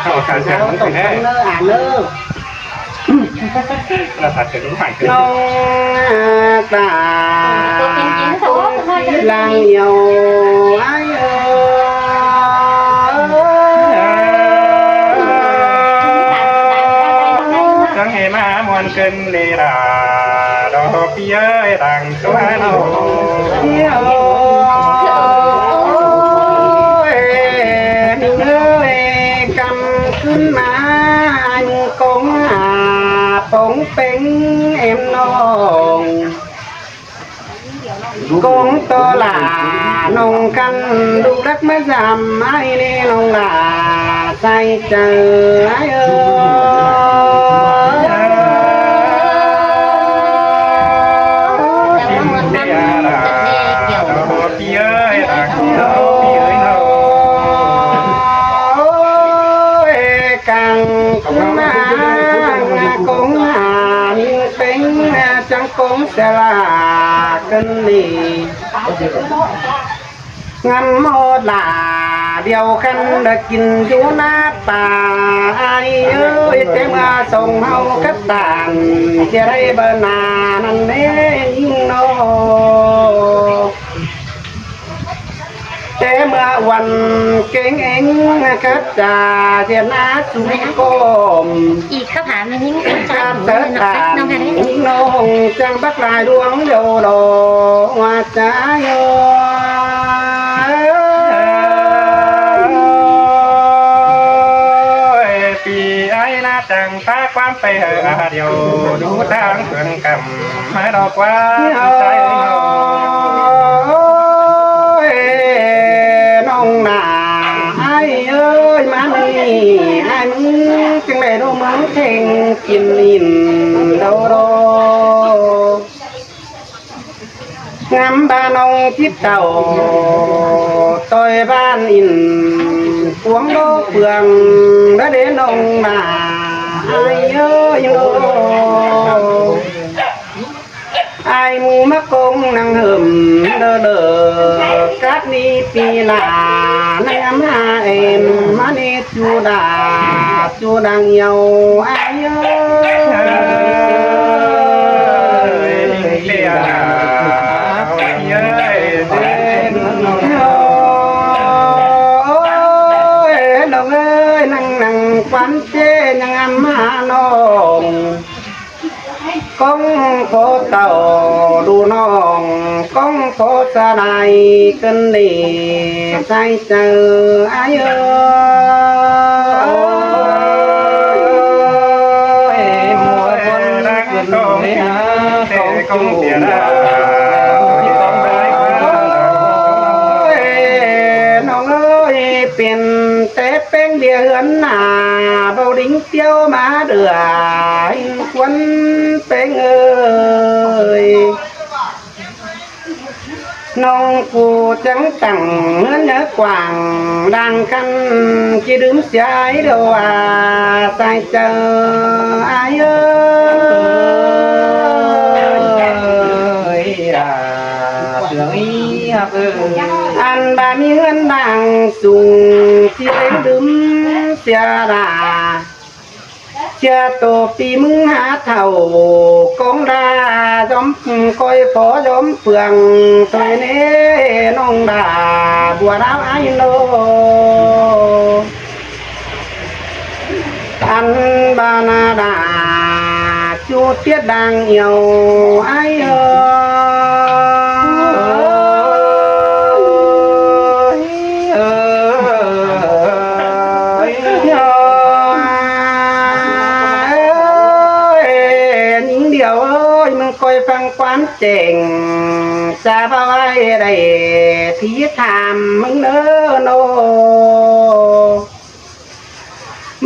ต่อการเสียงมันตรงแน่อ่านเนอะเราตัดเสียงรู้หายเกินน้องตาลางเหี่ยวไอ้จังเหมามวนเกินเลยล่ะดอกเบี้ยต่างตัวเราเที่ยวกำขึ้นมาอันกงปงเป็งเอ็มน้องกงตัวหลานองกันดูรักไม่จำไอ้นี่น้องหลาใจเจอไอ้cũng sẽ là cân lì ngắm một là điều khăn đã kinh chú nát tà ai ơi thế mà sông hâu cắt tàn chia đây bờ nà nằm đến nô thế màวันเก่งเองคัดจ่าเทียนอาสุริโกมอีกข้าผานนี้ไม่ใช่เติร์ดตาน้องจังบักลายดวงโยโดว่าจ้าโยปีไอ้นาจังตาความไปเหอเดียวดูทางเพื่อนกำมาดอกว่าใจจังเลยดูมึงเท่งกินอินโดโดงามบ้านองทิพเต่าต่อยบ้านอินพวงโลเปลืองและเดินองมาไอ้เอ้ยโไอ้หมูมะกงนางเหิมเด้อเด้อกัดนี้ปีลานางมาเอ็มมาเนจูดาจูดังเยาไอ้เอ้ยเลี้ยเอ้ยโอ้ยน้องเอ้ยนั่งควันเจยังมาน้องก้องโคเต่าดูน้องก้องโคสะไดกันดีใจเจอไอ้เอ้ยมัวคนรักกันเลยฮะก้องเสียดายน้องเอ้ยเปลี่ยนแต่เป็นเดียร์หน้าเบาดิ้งเตี้ยวมาเดือดควันเป็นเอ้ยน้องกูจังตั้งเนื้อกว่างดังคันจีดื่มเสียเดียวใจเจอไอ้เอ้ยเสียงอีอันบามีเงินดังสูงที่เล่นดื่มเสียดาเชื่อตัวปีมึงหาเท่ากองดาย้อมคอยฝอย้อมเปลืองตัวเน่น้องดาบัวดาวไอ้โนอันบานาดาจูเตี้ยดังเหี่ยวไอ้ฟังความเจ๋งจะพาไว้ได้ที่ทำมึงเน้อโน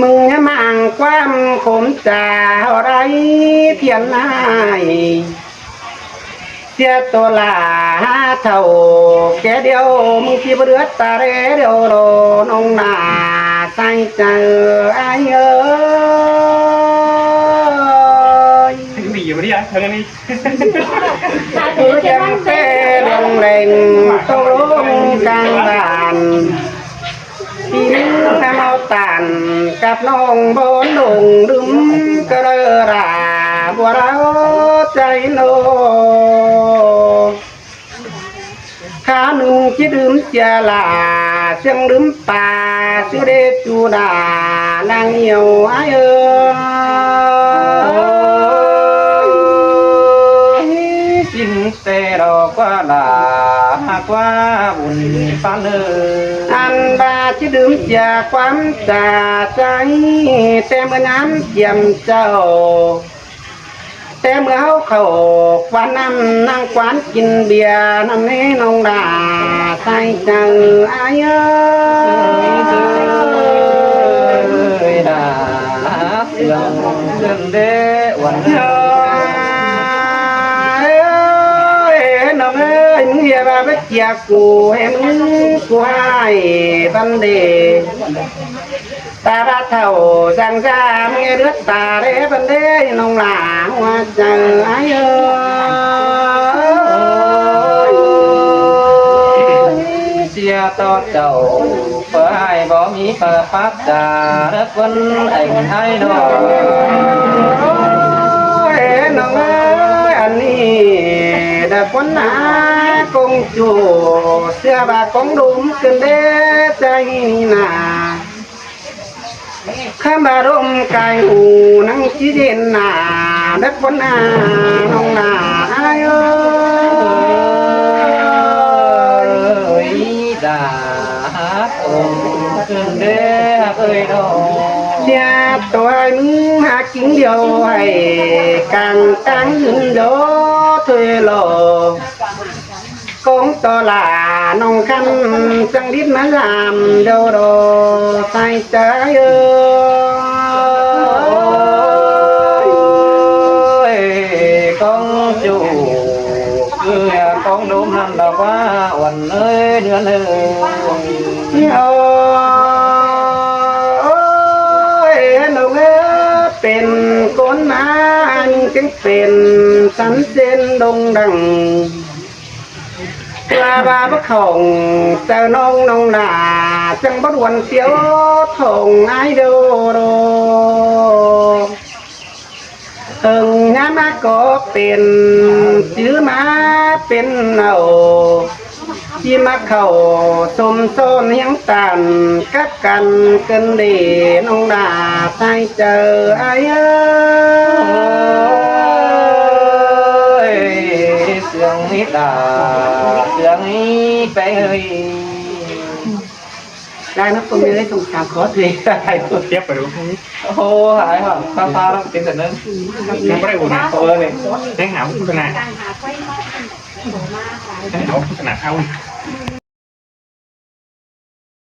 มึงจะมั่งความขมจ่าอะไรเทียนนายเสียตัวลาเท่าแค่เดียวมึงที่เบือตาเรเดียวโดน้องนาใส่เจอไอ้เอ้ยดีอยู่ดิอ่ะเธอนี่ผู้จังเต้ลงเล่งโตลงกลางบ้านที่นึกทำเอาตัน กับน้องบนดงดึมกระราบัวเราใจโนขาหนึ่งที่ดื่มเสียลาเสียงดื่มป่าสิเดจูดานางเหี่ยวไอสินเตรอกว่าลาหากว่าบุญปันอันบาที่ดื่มเสียความจาใจแต่เมื่อนั้นเกี่ยมเจ้าแต่เมื่อเขาควันน้ำนั่งควันกินเบียร์น้ำนี้น้องดาใส่เจออายดาเสื่อมเสื่อมเดวันเฮ้ยน้องเอ้ยมึงเหี้ยมาไปเกี่ยกูให้มึงกูให้บันเดตาบ้าเท่าจังจามเงเลือดตาเด้บันเด้น้องหลาหัวใจไอ้เสียต่อเจ้าเพื่อให้บ่มีเปิดพักจาเลิกวันไอ้ไอ้น้องน้องเอ้ยอันนี้เด็กคนหน้ากงจูเสื้อบากงดุมขึ้นเด้ใจหนาข้ามบารมกายหูนังจีเด่นหนาเด็กคนหน้าน้องหน้าเอ้ยดาองขึ้นเด้เอ้ยน้องเสียตัวมึงหากินเดียวให้càng càng hứng đố thuê lò con to là nông khăn chẳng biết má làm đâu đồ tay trái ơi con chủ cứ con đốm năm đầu quá quần ơi đưa lên nôngเป็นก้นน้ำจึงเป็นสันเส้นดงดังกลาบาบะของเจ้าน้องหนาจังบดวนเสียวทงไอโดโดเอิงงามาก็เป็นชื่อมาเป็นเอาที่มาเข้าสมโซนยังตันกับกันกันเดน้องดาใส่เจอไอ้เสียงนี้ดาเสียงนี้ไปเฮ้ยได้นะผมไม่ได้ส่งสามคอร์สเลยได้เทียบไปดู โอ้โหหายห่วงฟ้าแล้วเป็นแต่นั้น ยังไม่ได้อุ่นนะ โอ้ย ได้หาโฆษณาได้หาโฆษณาเอา